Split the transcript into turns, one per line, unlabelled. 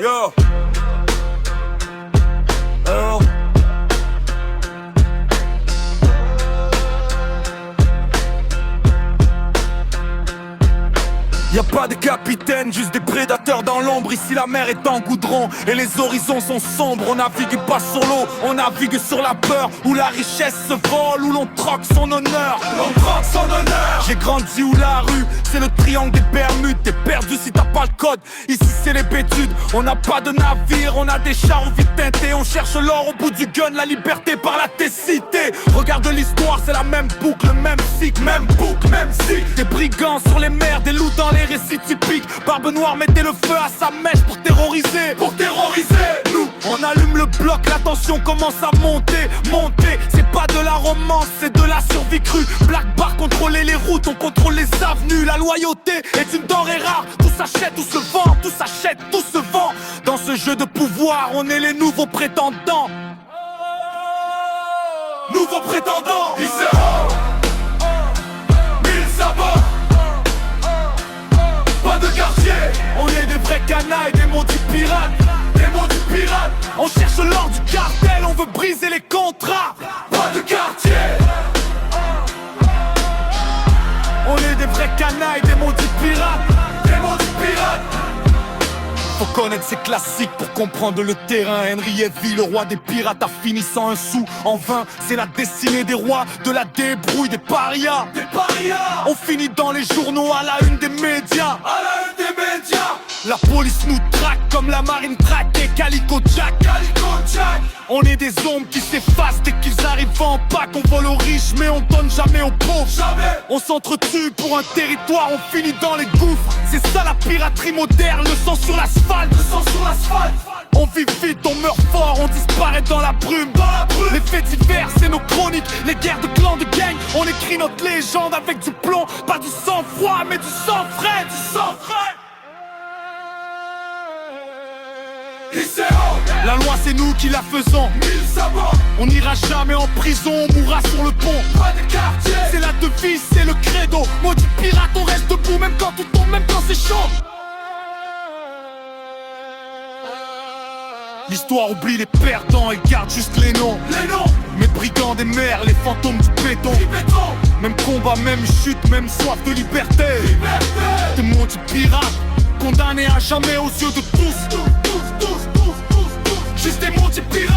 Yo. Oh. Y'a pas de capitaine, juste des prédateurs dans l'ombre. Ici la mer est en goudron et les horizons sont sombres. On navigue pas sur l'eau, on navigue sur la peur. Où la richesse se vole, où l'on troque son honneur. J'ai grandi où la rue, c'est le triangle des Bermudes. T'es perdu si t'as pas le code, ici c'est les bétudes. On n'a pas de navire, on a des chars aux vitres teintées. On cherche l'or au bout du gun, la liberté par la técité. Regarde l'histoire, c'est la même boucle, le même cycle. Même boucle, même cycle. Des brigands sur les mers, des loups dans les récits typiques. Barbe Noire mettait le feu à sa mèche pour terroriser. Nous, on allume le bloc, la tension commence à monter. C'est pas de la romance, c'est de la survie crue. Black Bar, contrôler les routes, on contrôle les avenues. La loyauté est une denrée rare. Tout s'achète, tout se vend, tout s'achète, tout se vend. Dans ce jeu de pouvoir, on est les nouveaux prétendants. Nouveaux prétendants. De quartier, on est des vrais canailles, des maudits pirates, On cherche l'or du cartel, on veut briser les contrats. Pas de quartier. On est des vrais canailles, des maudits pirates, Faut connaître ces classiques pour comprendre le terrain. Henry Evie, le roi des pirates, a fini sans un sou. En vain, c'est la destinée des rois, de la débrouille des parias. On finit dans les journaux à la une des médias. La police nous traque comme la marine traquée. Calico Jack. On est des ombres qui s'effacent dès qu'ils arrivent en pack. On vole aux riches mais on donne jamais aux pauvres. On s'entretue pour un territoire, on finit dans les gouffres. C'est ça la piraterie moderne, le sang sur l'asphalte. On vit vite, on meurt fort, on disparaît dans la brume. Les faits divers, c'est nos chroniques. Les guerres de clans, de gangs, on écrit notre légende avec du plomb. Pas du sang-froid, mais du sang frais. La loi c'est nous qui la faisons. On n'ira jamais en prison, on mourra sur le pont. C'est la devise, c'est le credo. Maudit pirate, on reste debout même quand tout tombe, même quand c'est chaud. L'histoire oublie les perdants et garde juste les noms. Mes brigands des mers, les fantômes du béton. Même combat, même chute, même soif de liberté. Des maudits pirates, condamnés à jamais aux yeux de tous. Juste des maudits pirates.